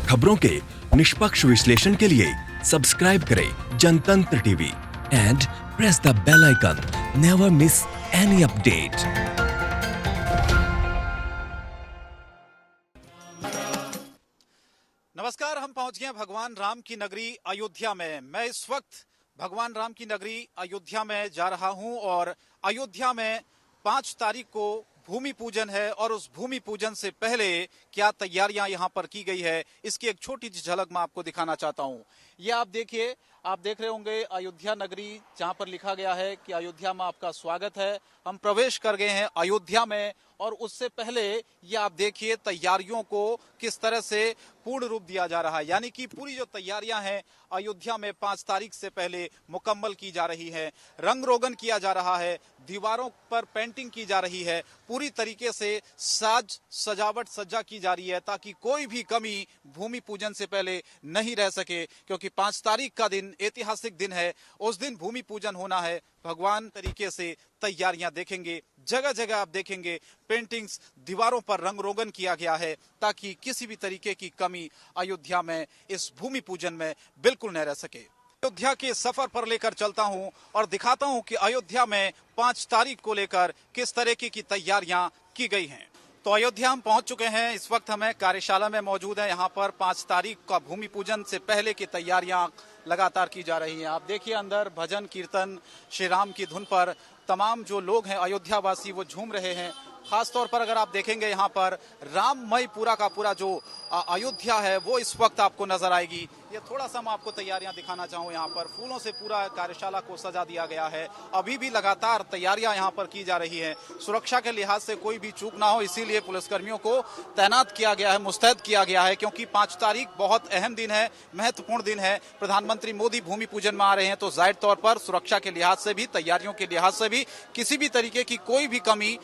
खबरों के निष्पक्ष विश्लेषण के लिए सब्सक्राइब करें Jantantra TV and press the bell icon. Never miss any update. नमस्कार, हम पहुंच गए भगवान राम की नगरी अयोध्या में। मैं इस वक्त भगवान राम की नगरी अयोध्या में जा रहा हूं और अयोध्या में 5 तारीख को भूमि पूजन है और उस भूमि पूजन से पहले क्या तैयारियां यहां पर की गई है, इसकी एक छोटी सी झलक मैं आपको दिखाना चाहता हूं। ये आप देखिए, आप देख रहे होंगे अयोध्या नगरी, जहां पर लिखा गया है कि अयोध्या में आपका स्वागत है। हम प्रवेश कर गए हैं अयोध्या में और उससे पहले ये आप देखिए तैयारियों को किस तरह से पूर्ण रूप दिया जा रहा है। यानी कि पूरी जो तैयारियां हैं अयोध्या में 5 तारीख से पहले मुकम्मल की जा रही है। रंग रोगन किया जा रहा है, दीवारों पर पेंटिंग की जा रही है, पूरी तरीके से साज सजावट सज्जा की जा रही है ताकि कोई भी कमी भूमि पूजन से पहले नहीं रह सके। क्योंकि 5 तारीख का दिन ऐतिहासिक दिन है, उस दिन भूमि पूजन होना है। भगवान तरीके से तैयारियां देखेंगे, जगह जगह आप देखेंगे पेंटिंग्स, दीवारों पर रंग रोगन किया गया है ताकि किसी भी तरीके की कमी अयोध्या में इस भूमि पूजन में बिल्कुल न रह सके। अयोध्या के सफर पर लेकर चलता हूं और दिखाता हूं कि अयोध्या में 5 तारीख को लेकर किस तरीके की तैयारियां की गई हैं। तो अयोध्या हम पहुंच चुके हैं, इस वक्त हमें कार्यशाला में मौजूद है। यहाँ पर 5 तारीख का भूमि पूजन से पहले की तैयारियां लगातार की जा रही हैं। आप देखिए अंदर भजन कीर्तन श्री राम की धुन पर तमाम जो लोग हैं अयोध्या वासी वो झूम रहे हैं। खासतौर पर अगर आप देखेंगे यहाँ पर राममय पूरा का पूरा जो अयोध्या है वो इस वक्त आपको नजर आएगी। ये थोड़ा सा मैं आपको तैयारियां दिखाना चाहूँ। यहाँ पर फूलों से पूरा कार्यशाला को सजा दिया गया है। अभी भी लगातार तैयारियां यहाँ पर की जा रही हैं। सुरक्षा के लिहाज से कोई भी चूक ना हो, इसीलिए पुलिसकर्मियों को तैनात किया गया है, मुस्तैद किया गया है। क्योंकि 5 तारीख बहुत अहम दिन है, महत्वपूर्ण दिन है। प्रधानमंत्री मोदी भूमि पूजन में आ रहे हैं तो जाहिर तौर पर सुरक्षा के लिहाज से भी, तैयारियों के लिहाज से भी किसी भी तरीके की कोई भी कमी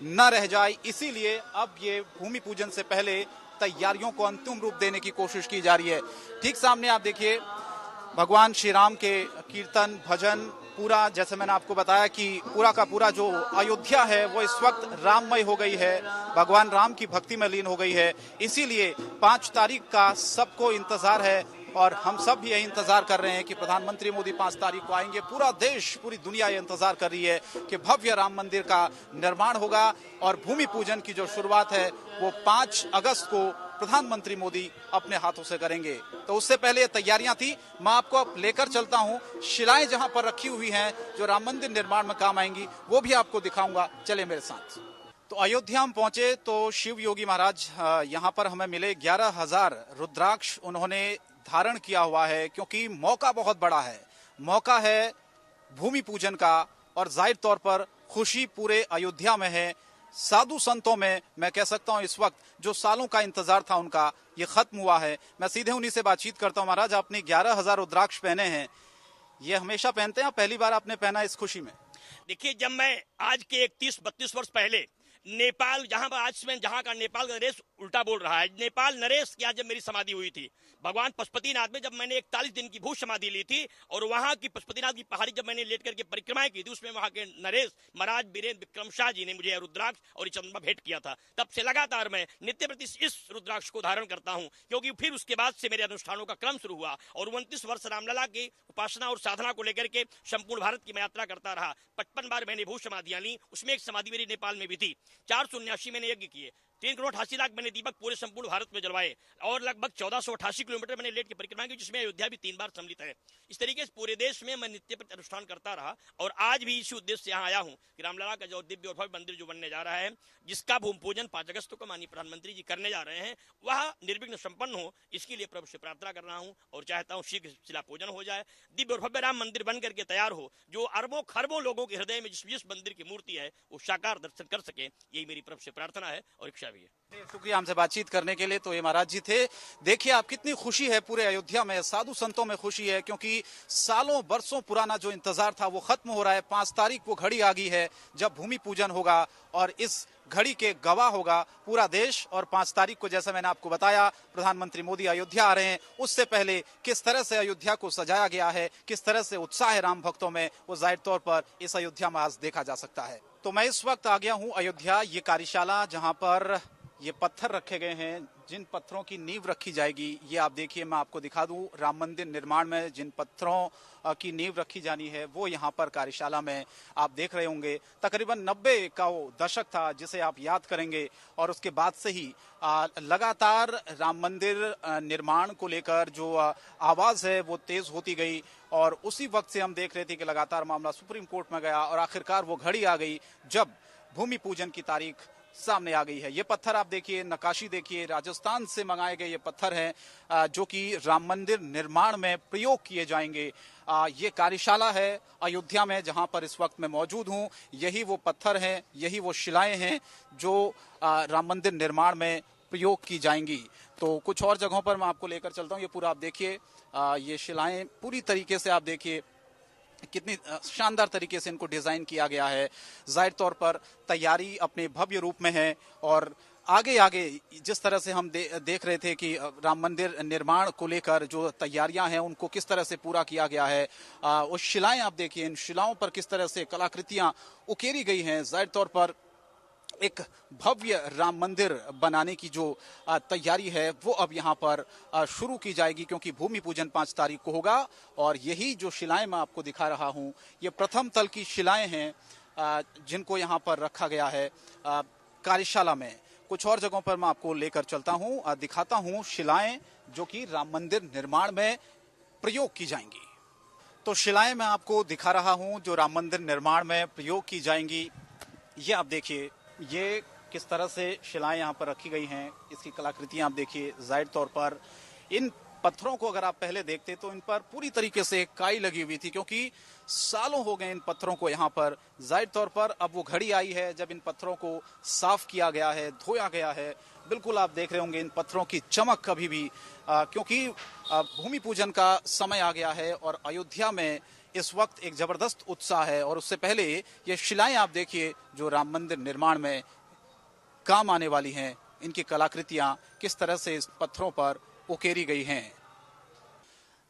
न रह जाए, इसीलिए अब ये भूमि पूजन से पहले तैयारियों को अंतिम रूप देने की कोशिश की जा रही है। ठीक सामने आप देखिए भगवान श्री राम के कीर्तन भजन, पूरा जैसे मैंने आपको बताया कि पूरा का पूरा जो अयोध्या है वो इस वक्त राममय हो गई है, भगवान राम की भक्ति में लीन हो गई है। इसीलिए 5 तारीख का सबको इंतजार है और हम सब भी यही इंतजार कर रहे हैं कि प्रधानमंत्री मोदी 5 तारीख को आएंगे। पूरा देश, पूरी दुनिया ये इंतजार कर रही है कि भव्य राम मंदिर का निर्माण होगा और भूमि पूजन की जो शुरुआत है वो 5 अगस्त को प्रधानमंत्री मोदी अपने हाथों से करेंगे। तो उससे पहले तैयारियां थी, मैं आपको अब लेकर चलता हूं। शिलाएं जहां पर रखी हुई हैं जो राम मंदिर निर्माण में काम आएंगी वो भी आपको दिखाऊंगा, चले मेरे साथ। तो अयोध्या हम पहुंचे तो शिव योगी महाराज यहाँ पर हमें मिले। 11,000 रुद्राक्ष उन्होंने धारण किया हुआ है क्योंकि मौका बहुत बड़ा है, मौका है भूमि पूजन का और जाहिर तौर पर खुशी पूरे अयोध्या में है। साधु संतों में मैं कह सकता हूं इस वक्त जो सालों का इंतजार था उनका ये खत्म हुआ है। मैं सीधे उन्हीं से बातचीत करता हूं। महाराज, आपने 11,000 रुद्राक्ष पहने हैं, ये हमेशा पहनते हैं, पहली बार आपने पहना इस खुशी में? देखिए, जब मैं आज के 31-32 वर्ष पहले नेपाल, जहां आज में जहां का नेपाल का नरेश उल्टा बोल रहा है, नेपाल नरेश की आज जब मेरी समाधि हुई थी भगवान पशुपतिनाथ में, जब मैंने 41 दिन की भू समाधि ली थी और वहां की पशुपतिनाथ की पहाड़ी जब मैंने लेट करके परिक्रमाएं की थी, उसमें वहां के नरेश महाराज वीरेंद्र विक्रम शाह जी ने मुझे रुद्राक्ष और चंद्रमा भेंट किया था। तब से लगातार मैं नित्य प्रति इस रुद्राक्ष को धारण करता हूं क्योंकि फिर उसके बाद से मेरे अनुष्ठानों का क्रम शुरू हुआ और 29 वर्ष रामलला की उपासना और साधना को लेकर के संपूर्ण भारत की मैं यात्रा करता रहा। 55 बार मैंने भू समाधियां ली, उसमें एक समाधि मेरी नेपाल में भी थी। 479 मैंने यज्ञ किए, 3 करोड़ 88 लाख मैंने दीपक पूरे संपूर्ण भारत में जलवाए और लगभग 1488 किलोमीटर मैंने लेट की परिक्रमा की, जिसमें अयोध्या भी 3 बार सम्मिलित है। इस तरीके से पूरे देश में मैं नित्य प्रति अनुष्ठान करता रहा और आज भी इसी उद्देश्य से यहाँ आया हूँ कि रामलला का जो दिव्य और भव्य मंदिर जो बनने जा रहा है, जिसका भूमि पूजन 5 अगस्त को माननीय प्रधानमंत्री जी करने जा रहे हैं, वह निर्विघ्न संपन्न हो, इसके लिए प्रभु से प्रार्थना कर रहा हूँ और चाहता हूँ शीघ्र शिला पूजन हो जाए, दिव्य और भव्य राम मंदिर बन करके तैयार हो, जो अरबों खरबों लोगों के हृदय में जिस मंदिर की मूर्ति है वो साकार दर्शन कर सके, यही मेरी प्रभु से प्रार्थना है और इच्छा भी है। शुक्रिया हमसे बातचीत करने के लिए। तो ये महाराज जी थे। देखिए आप कितनी खुशी है पूरे अयोध्या में, साधु संतों में खुशी है क्योंकि सालों बरसों पुराना जो इंतजार था वो खत्म हो रहा है। 5 तारीख को घड़ी आ गई है जब भूमि पूजन होगा और इस घड़ी के गवाह होगा पूरा देश। और 5 तारीख को जैसा मैंने आपको बताया प्रधानमंत्री मोदी अयोध्या आ रहे हैं, उससे पहले किस तरह से अयोध्या को सजाया गया है, किस तरह से उत्साह है राम भक्तों में, वो जाहिर तौर पर इस अयोध्या में आज देखा जा सकता है। तो मैं इस वक्त आ गया हूँ अयोध्या, ये कार्यशाला जहाँ पर ये पत्थर रखे गए हैं, जिन पत्थरों की नींव रखी जाएगी, ये आप देखिए, मैं आपको दिखा दूं, राम मंदिर निर्माण में जिन पत्थरों की नींव रखी जानी है वो यहाँ पर कार्यशाला में आप देख रहे होंगे। तकरीबन 90 का वो दशक था जिसे आप याद करेंगे, और उसके बाद से ही लगातार राम मंदिर निर्माण को लेकर जो आवाज़ है वो तेज़ होती गई, और उसी वक्त से हम देख रहे थे कि लगातार मामला सुप्रीम कोर्ट में गया और आखिरकार वो घड़ी आ गई जब भूमि पूजन की तारीख सामने आ गई है। ये पत्थर आप देखिए, नक्काशी देखिए, राजस्थान से मंगाए गए ये पत्थर हैं जो कि राम मंदिर निर्माण में प्रयोग किए जाएंगे। ये कार्यशाला है अयोध्या में जहां पर इस वक्त मैं मौजूद हूं। यही वो पत्थर हैं, यही वो शिलाएं हैं जो राम मंदिर निर्माण में प्रयोग की जाएंगी। तो कुछ और जगहों पर मैं आपको लेकर चलता हूं। ये पूरा आप देखिए, ये शिलाएं पूरी तरीके से आप देखिए कितनी शानदार तरीके से इनको डिजाइन किया गया है। जाहिर तौर पर तैयारी अपने भव्य रूप में है, और आगे आगे जिस तरह से हम देख रहे थे कि राम मंदिर निर्माण को लेकर जो तैयारियां हैं उनको किस तरह से पूरा किया गया है। उस शिलाएं आप देखिए, इन शिलाओं पर किस तरह से कलाकृतियां उकेरी गई हैं। जाहिर तौर पर एक भव्य राम मंदिर बनाने की जो तैयारी है वो अब यहाँ पर शुरू की जाएगी, क्योंकि भूमि पूजन 5 तारीख को होगा। और यही जो शिलाएं मैं आपको दिखा रहा हूँ, ये प्रथम तल की शिलाएं हैं जिनको यहाँ पर रखा गया है कार्यशाला में। कुछ और जगहों पर मैं आपको लेकर चलता हूँ, दिखाता हूँ शिलाएं जो कि राम मंदिर निर्माण में प्रयोग की जाएंगी। तो शिलाएं मैं आपको दिखा रहा हूँ जो राम मंदिर निर्माण में प्रयोग की जाएंगी। ये आप देखिए, ये किस तरह से शिलाएं यहाँ पर रखी गई हैं, इसकी कलाकृतियां आप देखिए। जाहिर तौर पर इन पत्थरों को अगर आप पहले देखते तो इन पर पूरी तरीके से काई लगी हुई थी, क्योंकि सालों हो गए इन पत्थरों को यहाँ पर। जाहिर तौर पर अब वो घड़ी आई है जब इन पत्थरों को साफ किया गया है, धोया गया है। बिल्कुल आप देख रहे होंगे इन पत्थरों की चमक कभी भी, क्योंकि भूमि पूजन का समय आ गया है और अयोध्या में इस वक्त एक जबरदस्त उत्साह है। और उससे पहले ये शिलाएं आप देखिए जो राम मंदिर निर्माण में काम आने वाली हैं, इनकी कलाकृतियां किस तरह से इस पत्थरों पर उकेरी गई हैं।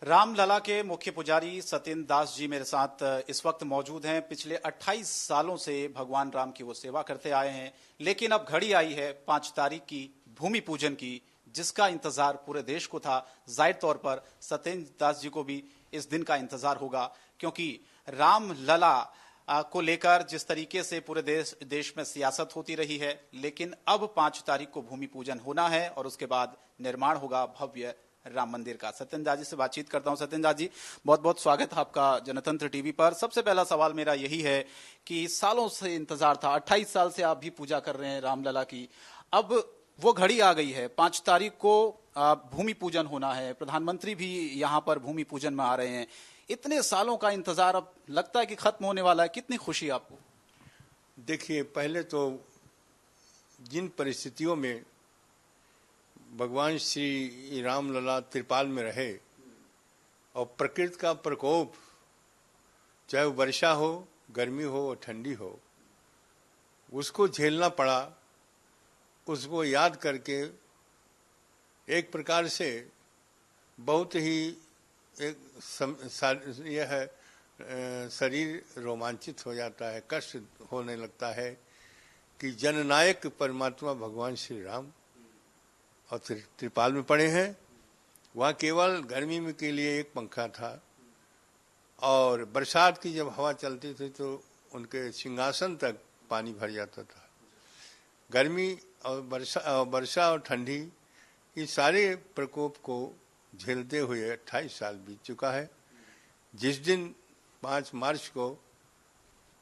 रामलला के मुख्य पुजारी सत्येंद्र दास जी मेरे साथ इस वक्त मौजूद हैं। पिछले 28 सालों से भगवान राम की वो सेवा करते आए हैं, लेकिन अब घड़ी आई है 5 तारीख की भूमि पूजन की, जिसका इंतजार पूरे देश को था। जाहिर तौर पर सत्येंद्र दास जी को भी इस दिन का इंतजार होगा, क्योंकि रामलला को लेकर जिस तरीके से पूरे देश में सियासत होती रही है, लेकिन अब 5 तारीख को भूमि पूजन होना है और उसके बाद निर्माण होगा भव्य राम मंदिर का। सत्येंद्र दास जी से बातचीत करता हूं। सत्येंद्र दास जी, बहुत बहुत स्वागत है आपका जनतंत्र टीवी पर। सबसे पहला सवाल मेरा यही है कि सालों से इंतजार था, 28 साल से आप भी पूजा कर रहे हैं रामलला की। अब वो घड़ी आ गई है, 5 तारीख को भूमि पूजन होना है। प्रधानमंत्री भी यहाँ पर भूमि पूजन में आ रहे हैं। इतने सालों का इंतजार अब लगता है कि खत्म होने वाला है। कितनी खुशी आपको? देखिए, पहले तो जिन परिस्थितियों में भगवान श्री रामलला त्रिपाल में रहे और प्रकृति का प्रकोप, चाहे वो वर्षा हो, गर्मी हो और ठंडी हो, उसको झेलना पड़ा। उसको याद करके एक प्रकार से बहुत ही यह शरीर रोमांचित हो जाता है, कष्ट होने लगता है कि जननायक परमात्मा भगवान श्री राम और त्रिपाल में पड़े हैं। वहाँ केवल गर्मी में के लिए एक पंखा था, और बरसात की जब हवा चलती थी तो उनके सिंहासन तक पानी भर जाता था। गर्मी और वर्षा और ठंडी, इस सारे प्रकोप को झेलते हुए 28 साल बीत चुका है। जिस दिन 5 मार्च को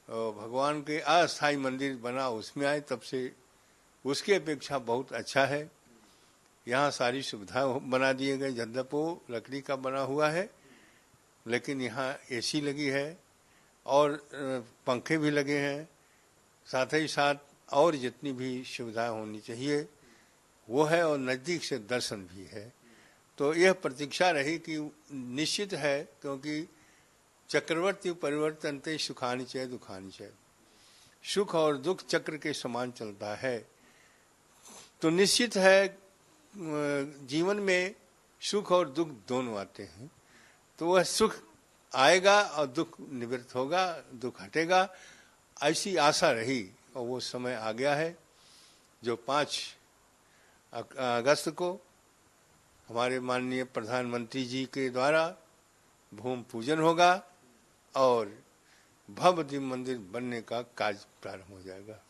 भगवान के अस्थायी मंदिर बना उसमें आए, तब से उसकी अपेक्षा बहुत अच्छा है। यहाँ सारी सुविधा बना दिए गए। यद्यपि लकड़ी का बना हुआ है, लेकिन यहाँ एसी लगी है और पंखे भी लगे हैं। साथ ही साथ और जितनी भी सुविधा होनी चाहिए वो है, और नज़दीक से दर्शन भी है। तो यह प्रतीक्षा रही कि निश्चित है, क्योंकि चक्रवर्ती परिवर्तनते सुखानि च दुखानि च, सुख और दुख चक्र के समान चलता है। तो निश्चित है जीवन में सुख और दुख दोनों आते हैं। तो वह सुख आएगा और दुख निवृत्त होगा, दुख हटेगा, ऐसी आशा रही। और वो समय आ गया है जो 5 अगस्त को हमारे माननीय प्रधानमंत्री जी के द्वारा भूमि पूजन होगा और भव्य दिव्य मंदिर बनने का कार्य प्रारंभ हो जाएगा।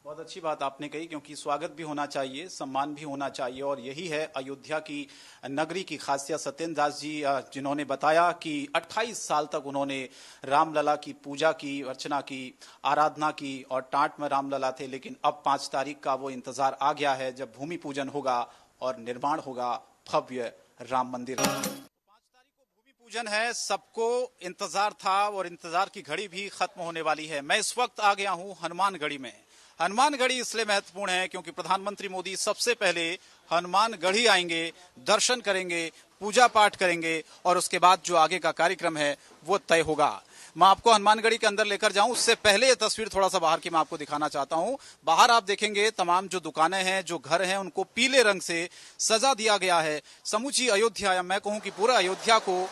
बहुत अच्छी बात आपने कही, क्योंकि स्वागत भी होना चाहिए, सम्मान भी होना चाहिए, और यही है अयोध्या की नगरी की खासियत। सत्येंद्र दास जी जिन्होंने बताया कि 28 साल तक उन्होंने रामलला की पूजा की, अर्चना की, आराधना की, और टाट में रामलला थे, लेकिन अब 5 तारीख का वो इंतजार आ गया है जब भूमि पूजन होगा और निर्माण होगा भव्य राम मंदिर। 5 तारीख को भूमि पूजन है, सबको इंतजार था और इंतजार की घड़ी भी खत्म होने वाली है। मैं इस वक्त आ गया हूं हनुमानगढ़ी में। हनुमानगढ़ी इसलिए महत्वपूर्ण है क्योंकि प्रधानमंत्री मोदी सबसे पहले हनुमानगढ़ी आएंगे, दर्शन करेंगे, पूजा पाठ करेंगे, और उसके बाद जो आगे का कार्यक्रम है वो तय होगा। मैं आपको हनुमानगढ़ी के अंदर लेकर जाऊं, उससे पहले ये तस्वीर थोड़ा सा बाहर की मैं आपको दिखाना चाहता हूं। बाहर आप देखेंगे तमाम जो दुकानें हैं, जो घर हैं, उनको पीले रंग से सजा दिया गया है। समूची अयोध्या, या मैं कहूं कि पूरा अयोध्या को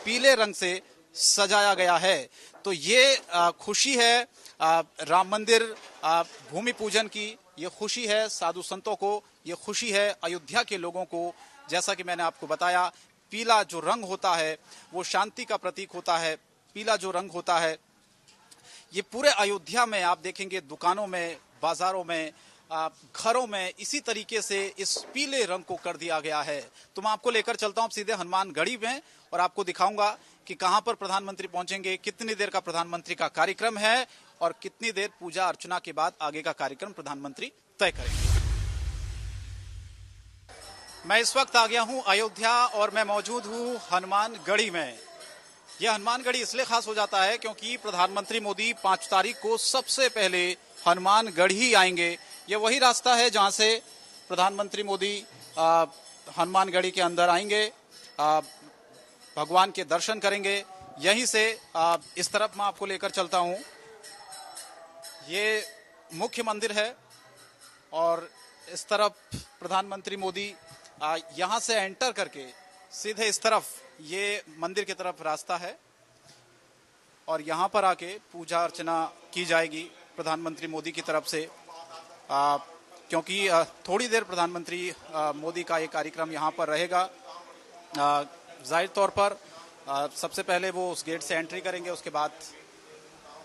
पीले रंग से सजाया गया है। तो ये खुशी है राम मंदिर भूमि पूजन की, ये खुशी है साधु संतों को, ये खुशी है अयोध्या के लोगों को। जैसा कि मैंने आपको बताया, पीला जो रंग होता है वो शांति का प्रतीक होता है। पीला जो रंग होता है ये पूरे अयोध्या में आप देखेंगे, दुकानों में, बाजारों में, घरों में इसी तरीके से इस पीले रंग को कर दिया गया है। तो मैं आपको लेकर चलता हूं सीधे हनुमानगढ़ी में और आपको दिखाऊंगा कि कहां पर प्रधानमंत्री पहुंचेंगे, कितनी देर का प्रधानमंत्री का कार्यक्रम है और कितनी देर पूजा अर्चना के बाद आगे का कार्यक्रम प्रधानमंत्री तय करेंगे। मैं इस वक्त आ गया हूं अयोध्या और मैं मौजूद हूं हनुमानगढ़ी में। यह हनुमानगढ़ी इसलिए खास हो जाता है क्योंकि प्रधानमंत्री मोदी 5 तारीख को सबसे पहले हनुमानगढ़ी आएंगे। यह वही रास्ता है जहां से प्रधानमंत्री मोदी हनुमानगढ़ी के अंदर आएंगे, भगवान के दर्शन करेंगे। यहीं से इस तरफ मैं आपको लेकर चलता हूं। ये मुख्य मंदिर है और इस तरफ प्रधानमंत्री मोदी यहां से एंटर करके सीधे इस तरफ, ये मंदिर की तरफ रास्ता है और यहां पर आके पूजा अर्चना की जाएगी प्रधानमंत्री मोदी की तरफ से। क्योंकि थोड़ी देर प्रधानमंत्री मोदी का ये कार्यक्रम यहां पर रहेगा। जाहिर तौर पर सबसे पहले वो उस गेट से एंट्री करेंगे, उसके बाद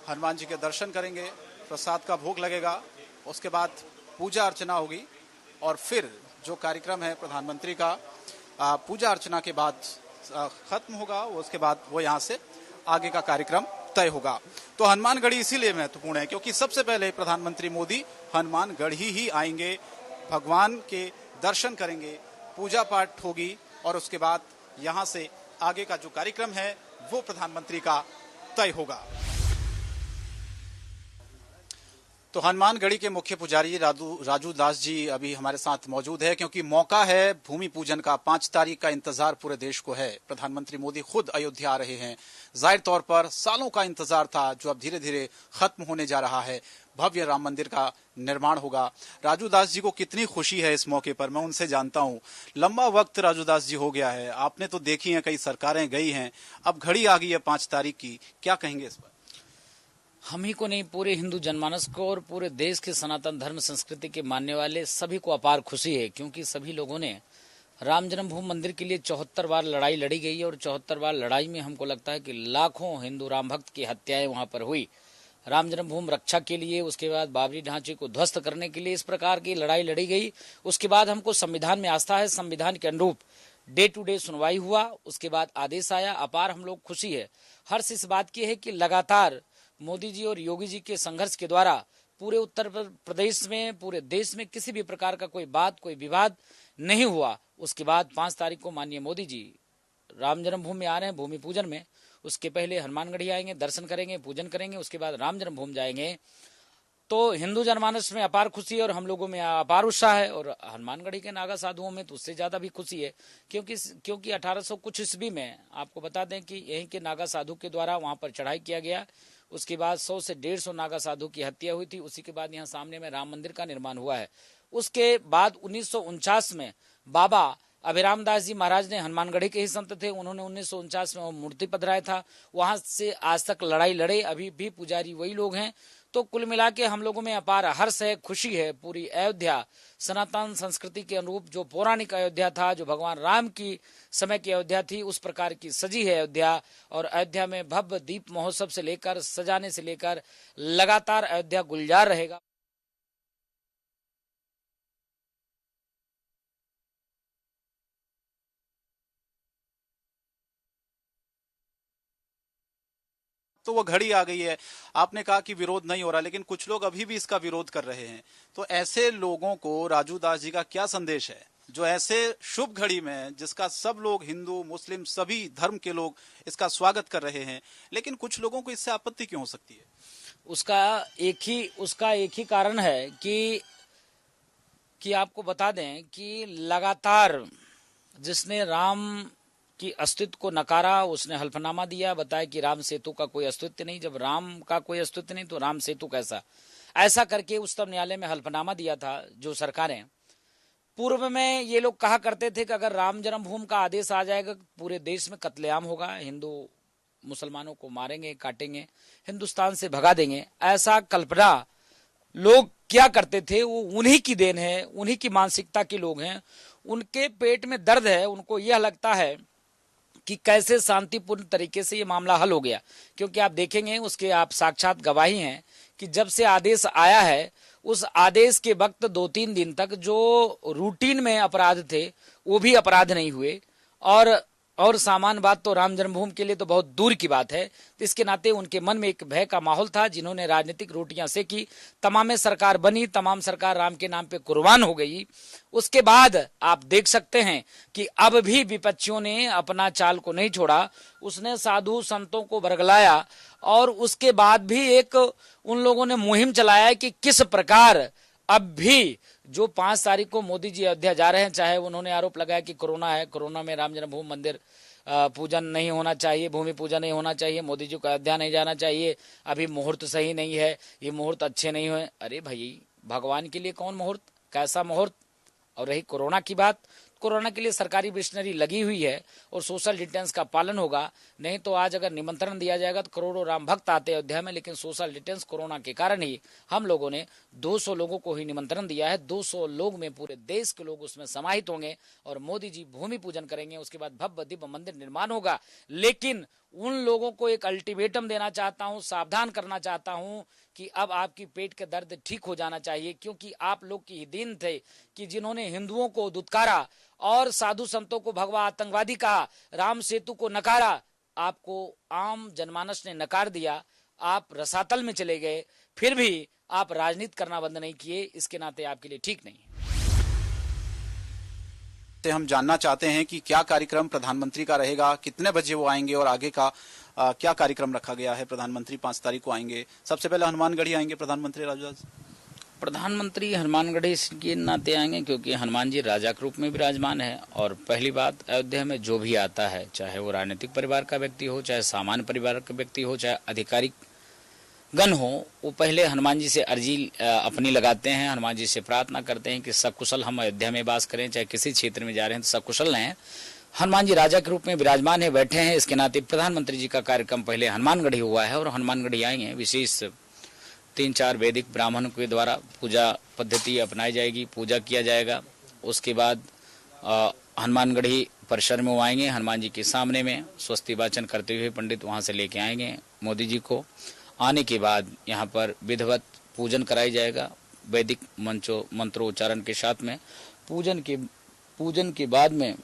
हनुमान जी के दर्शन करेंगे, प्रसाद का भोग लगेगा, उसके बाद पूजा अर्चना होगी और फिर जो कार्यक्रम है प्रधानमंत्री का पूजा अर्चना के बाद खत्म होगा। उसके बाद वो यहाँ से आगे का कार्यक्रम तय होगा। तो हनुमानगढ़ी इसीलिए महत्वपूर्ण है क्योंकि सबसे पहले प्रधानमंत्री मोदी हनुमानगढ़ी ही आएंगे, भगवान के दर्शन करेंगे, पूजा पाठ होगी और उसके बाद यहाँ से आगे का जो कार्यक्रम है वो प्रधानमंत्री का तय होगा। तो हनुमानगढ़ी के मुख्य पुजारी राजू दास जी अभी हमारे साथ मौजूद है क्योंकि मौका है भूमि पूजन का। 5 तारीख का इंतजार पूरे देश को है। प्रधानमंत्री मोदी खुद अयोध्या आ रहे हैं। जाहिर तौर पर सालों का इंतजार था जो अब धीरे धीरे खत्म होने जा रहा है। भव्य राम मंदिर का निर्माण होगा। राजू दास जी को कितनी खुशी है इस मौके पर, मैं उनसे जानता हूँ। लंबा वक्त राजू दास जी हो गया है, आपने तो देखी है, कई सरकारें गई हैं, अब घड़ी आ गई है 5 तारीख की, क्या कहेंगे इस पर? हम ही को नहीं, पूरे हिंदू जनमानस को और पूरे देश के सनातन धर्म संस्कृति के मानने वाले सभी को अपार खुशी है क्योंकि सभी लोगों ने राम जन्मभूमि मंदिर के लिए 74 बार लड़ाई लड़ी गई है और 74 बार लड़ाई में हमको लगता है कि लाखों हिंदू राम भक्त की हत्याएं वहां पर हुई। राम जन्मभूमि रक्षा के लिए, उसके बाद बाबरी ढांचे को ध्वस्त करने के लिए इस प्रकार की लड़ाई लड़ी गई। उसके बाद हमको संविधान में आस्था है, संविधान के अनुरूप डे टू डे सुनवाई हुआ, उसके बाद आदेश आया। अपार हम लोग खुशी है। हर्ष इस बात की है कि लगातार मोदी जी और योगी जी के संघर्ष के द्वारा पूरे उत्तर प्रदेश में, पूरे देश में किसी भी प्रकार का कोई बात, कोई विवाद नहीं हुआ। उसके बाद 5 तारीख को माननीय मोदी जी राम जन्मभूमि में आ रहे हैं भूमि पूजन में। उसके पहले हनुमानगढ़ी आएंगे, दर्शन करेंगे, पूजन करेंगे, उसके बाद राम जन्मभूमि जाएंगे। तो हिंदू जनमानस में अपार खुशी है और हम लोगों में अपार उत्साह है। और हनुमानगढ़ी के नागा साधुओं में तो उससे ज्यादा भी खुशी है क्योंकि 1800 कुछ ईस्वी में आपको बता दें कि यहीं के नागा साधु के द्वारा वहां पर चढ़ाई किया गया। उसके बाद 100 से 150 नागा साधु की हत्या हुई थी। उसी के बाद यहाँ सामने में राम मंदिर का निर्माण हुआ है। उसके बाद 1949 में बाबा अभिराम दास जी महाराज ने, हनुमानगढ़ी के ही संत थे, उन्होंने 1949 में वो मूर्ति पधराया था। वहां से आज तक लड़ाई लड़े, अभी भी पुजारी वही लोग हैं। तो कुल मिला के हम लोगों में अपार हर्ष है, खुशी है। पूरी अयोध्या सनातन संस्कृति के अनुरूप जो पौराणिक अयोध्या था, जो भगवान राम की समय की अयोध्या थी, उस प्रकार की सजी है अयोध्या। और अयोध्या में भव्य दीप महोत्सव से लेकर सजाने से लेकर लगातार अयोध्या गुलजार रहेगा। तो वो घड़ी आ गई है। आपने कहा कि विरोध नहीं हो रहा, लेकिन कुछ लोग अभी भी इसका विरोध कर रहे हैं। तो ऐसे लोगों को राजू दास जी का क्या संदेश है, जो ऐसे शुभ घड़ी में, जिसका सब लोग, हिंदू मुस्लिम सभी धर्म के लोग इसका स्वागत कर रहे हैं, लेकिन कुछ लोगों को इससे आपत्ति क्यों हो सकती है? उसका एक ही कारण है कि आपको बता दें कि लगातार जिसने राम कि अस्तित्व को नकारा, उसने हल्फनामा दिया, बताया कि राम सेतु का कोई अस्तित्व नहीं। जब राम का कोई अस्तित्व नहीं तो राम सेतु कैसा? ऐसा करके उच्चतम न्यायालय में हल्फनामा दिया था जो सरकारें। पूर्व में ये लोग कहा करते थे कि अगर राम जन्मभूमि का आदेश आ जाएगा पूरे देश में कत्लेआम होगा, हिंदू मुसलमानों को मारेंगे, काटेंगे, हिंदुस्तान से भगा देंगे। ऐसा कल्पना लोग क्या करते थे, वो उन्हीं की देन है, उन्हीं की मानसिकता के लोग हैं। उनके पेट में दर्द है, उनको यह लगता है कि कैसे शांतिपूर्ण तरीके से ये मामला हल हो गया। क्योंकि आप देखेंगे, उसके आप साक्षात गवाही हैं कि जब से आदेश आया है, उस आदेश के वक्त 2-3 दिन तक जो रूटीन में अपराध थे वो भी अपराध नहीं हुए। और सामान्य बात तो राम जन्मभूमि के लिए तो बहुत दूर की बात है। तो इसके नाते उनके मन में एक भय का माहौल था। जिन्होंने राजनीतिक रोटियां सेकी, तमाम सरकार बनी, तमाम सरकार राम के नाम पे कुर्बान हो गई। उसके बाद आप देख सकते हैं कि अब भी विपक्षियों ने अपना चाल को नहीं छोड़ा। उसने साधु संतों को बरगलाया और उसके बाद भी एक उन लोगों ने मुहिम चलाया कि किस प्रकार अब भी जो 5 तारीख को मोदी जी अयोध्या जा रहे हैं, चाहे उन्होंने आरोप लगाया कि कोरोना है, कोरोना में राम जन्मभूमि मंदिर पूजन नहीं होना चाहिए, भूमि पूजन नहीं होना चाहिए, मोदी जी को अयोध्या नहीं जाना चाहिए, अभी मुहूर्त सही नहीं है, ये मुहूर्त अच्छे नहीं हुए। अरे भाई, भगवान के लिए कौन मुहूर्त, कैसा मुहूर्त? और रही कोरोना की बात, कोरोना के लिए सरकारी मिशनरी लगी हुई है और सोशल डिस्टेंस का पालन होगा। नहीं तो आज अगर निमंत्रण दिया जाएगा तो करोड़ों राम भक्त आते अयोध्या में, लेकिन सोशल डिस्टेंस कोरोना के कारण ही हम लोगों ने 200 लोगों को ही निमंत्रण दिया है। 200 लोग में पूरे देश के लोग उसमें समाहित होंगे और मोदी जी भूमि पूजन करेंगे। उसके बाद भव्य दिव्य मंदिर निर्माण होगा। लेकिन उन लोगों को एक अल्टीमेटम देना चाहता हूं, सावधान करना चाहता हूं कि अब आपकी पेट के दर्द ठीक हो जाना चाहिए। क्योंकि आप लोग की दिन थे कि जिन्होंने हिंदुओं को दुत्कारा और साधु संतों को भगवा आतंकवादी कहा, राम सेतु को नकारा, आपको आम जनमानस ने नकार दिया। आप रसातल में चले गए, फिर भी आप राजनीति करना बंद नहीं किए। इसके नाते आपके लिए ठीक नहीं है। हम जानना चाहते हैं कि क्या कार्यक्रम प्रधानमंत्री का रहेगा, कितने बजे वो आएंगे और आगे का क्या कार्यक्रम रखा गया है। प्रधानमंत्री 5 तारीख को आएंगे, सबसे पहले हनुमानगढ़ी आएंगे प्रधानमंत्री राजूदास। प्रधानमंत्री हनुमानगढ़ी के नाते आएंगे क्योंकि हनुमान जी राजा के रूप में विराजमान है। और पहली बात, अयोध्या में जो भी आता है, चाहे वो राजनीतिक परिवार का व्यक्ति हो, चाहे सामान्य परिवार का व्यक्ति हो, चाहे आधिकारिक गण हो, वो पहले हनुमान जी से अर्जी अपनी लगाते हैं, हनुमान जी से प्रार्थना करते हैं कि सकुशल हम अयोध्या में वास करें, चाहे किसी क्षेत्र में जा रहे हैं तो सकुशल रहें। हनुमान जी राजा के रूप में विराजमान है, बैठे हैं। इसके नाते प्रधानमंत्री जी का कार्यक्रम पहले हनुमानगढ़ी हुआ है और हनुमानगढ़ी आएंगे। विशेष 3-4 वैदिक ब्राह्मण के द्वारा पूजा पद्धति अपनाई जाएगी, पूजा किया जाएगा। उसके बाद हनुमानगढ़ी परिसर में वो आएंगे, हनुमान जी के सामने में स्वस्ति वाचन करते हुए पंडित वहाँ से लेके आएंगे मोदी जी को। आने के बाद यहाँ पर विधिवत पूजन कराया जाएगा, वैदिक मंत्रोच्चारण के साथ में। पूजन के बाद में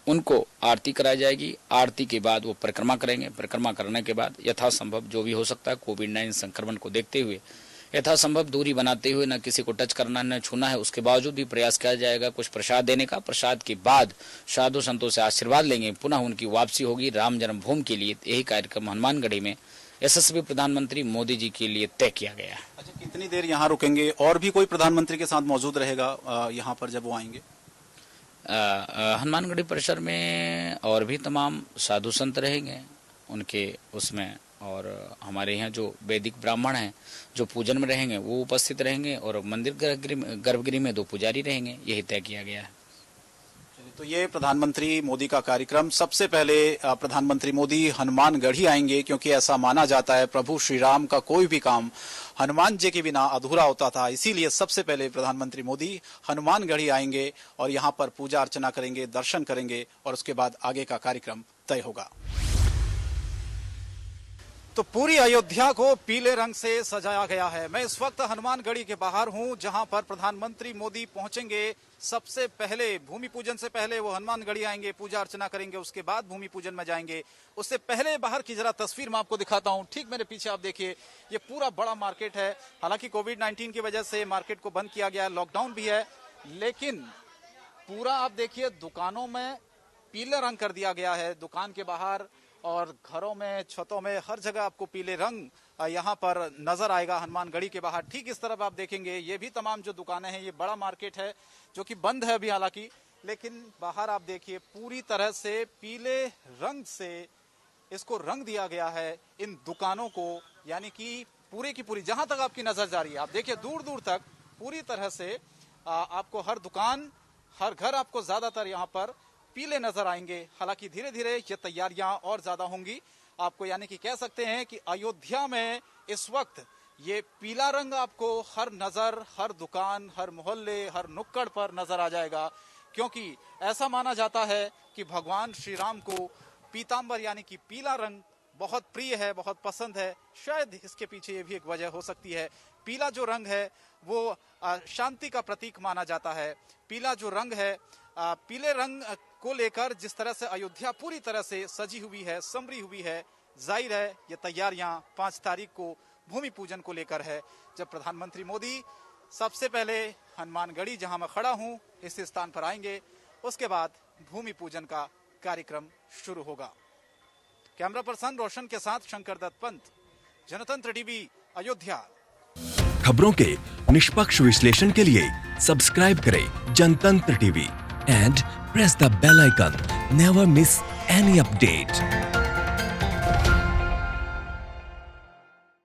उनको आरती कराई जाएगी। आरती के बाद वो परिक्रमा करेंगे। परिक्रमा करने के बाद यथासंभव जो भी हो सकता है, कोविड-19 संक्रमण को देखते हुए यथासंभव दूरी बनाते हुए, न किसी को टच करना, न छूना है, उसके बावजूद भी प्रयास किया जाएगा कुछ प्रसाद देने का। प्रसाद के बाद साधु संतों से आशीर्वाद लेंगे, पुनः उनकी वापसी होगी राम जन्मभूमि के लिए। यही कार्यक्रम हनुमानगढ़ी में यशस्वी प्रधानमंत्री मोदी जी के लिए तय किया गया है। अच्छा, कितनी देर यहाँ रुकेंगे और भी कोई प्रधानमंत्री के साथ मौजूद रहेगा यहाँ पर जब वो आएंगे? हनुमानगढ़ी परिसर में और भी तमाम साधु संत रहेंगे उनके उसमें, और हमारे यहाँ जो वैदिक ब्राह्मण हैं जो पूजन में रहेंगे वो उपस्थित रहेंगे, और मंदिर गर्भगृह में 2 पुजारी रहेंगे। यही तय किया गया है। तो ये प्रधानमंत्री मोदी का कार्यक्रम, सबसे पहले प्रधानमंत्री मोदी हनुमानगढ़ी आएंगे, क्योंकि ऐसा माना जाता है प्रभु श्री राम का कोई भी काम हनुमान जी के बिना अधूरा होता था। इसीलिए सबसे पहले प्रधानमंत्री मोदी हनुमानगढ़ी आएंगे और यहाँ पर पूजा अर्चना करेंगे, दर्शन करेंगे और उसके बाद आगे का कार्यक्रम तय होगा। तो पूरी अयोध्या को पीले रंग से सजाया गया है। मैं इस वक्त हनुमानगढ़ी के बाहर हूं, जहां पर प्रधानमंत्री मोदी पहुंचेंगे। सबसे पहले भूमि पूजन से पहले वो हनुमानगढ़ी आएंगे, पूजा अर्चना करेंगे, उसके बाद भूमि पूजन में जाएंगे। उससे पहले बाहर की जरा तस्वीर मैं आपको दिखाता हूं। ठीक मेरे पीछे आप देखिए, ये पूरा बड़ा मार्केट है। हालांकि कोविड-19 की वजह से मार्केट को बंद किया गया है, लॉकडाउन भी है, लेकिन पूरा आप देखिए दुकानों में पीले रंग कर दिया गया है। दुकान के बाहर और घरों में, छतों में, हर जगह आपको पीले रंग यहाँ पर नजर आएगा। हनुमानगढ़ी के बाहर ठीक इस तरफ आप देखेंगे, ये भी तमाम जो दुकानें हैं, ये बड़ा मार्केट है जो कि बंद है अभी हालांकि, लेकिन बाहर आप देखिए पूरी तरह से पीले रंग से इसको रंग दिया गया है इन दुकानों को। यानी कि पूरी की पूरी जहां तक आपकी नजर जा रही है, आप देखिए दूर दूर तक पूरी तरह से आपको हर दुकान, हर घर आपको ज्यादातर यहाँ पर पीले नजर आएंगे। हालांकि धीरे धीरे ये तैयारियां और ज्यादा होंगी आपको, यानी कि कह सकते हैं कि अयोध्या में इस वक्त ये पीला रंग आपको हर नजर, हर दुकान, हर मोहल्ले, हर नुक्कड़ पर नजर आ जाएगा। क्योंकि ऐसा माना जाता है कि भगवान श्री राम को पीतांबर यानी कि पीला रंग बहुत प्रिय है, बहुत पसंद है। शायद इसके पीछे ये भी एक वजह हो सकती है। पीला जो रंग है वो शांति का प्रतीक माना जाता है। पीला जो रंग है, पीले रंग को लेकर जिस तरह से अयोध्या पूरी तरह से सजी हुई है, संवरी हुई है, जाहिर है ये तैयारियां 5 तारीख को भूमि पूजन को लेकर है, जब प्रधानमंत्री मोदी सबसे पहले हनुमानगढ़ी जहां मैं खड़ा हूं इस स्थान पर आएंगे, उसके बाद भूमि पूजन का कार्यक्रम शुरू होगा। कैमरा पर्सन रोशन के साथ शंकर दत्त पंत, जनतंत्र टीवी, अयोध्या। खबरों के निष्पक्ष विश्लेषण के लिए सब्सक्राइब करें Jantantra TV and press the bell icon. Never miss any update.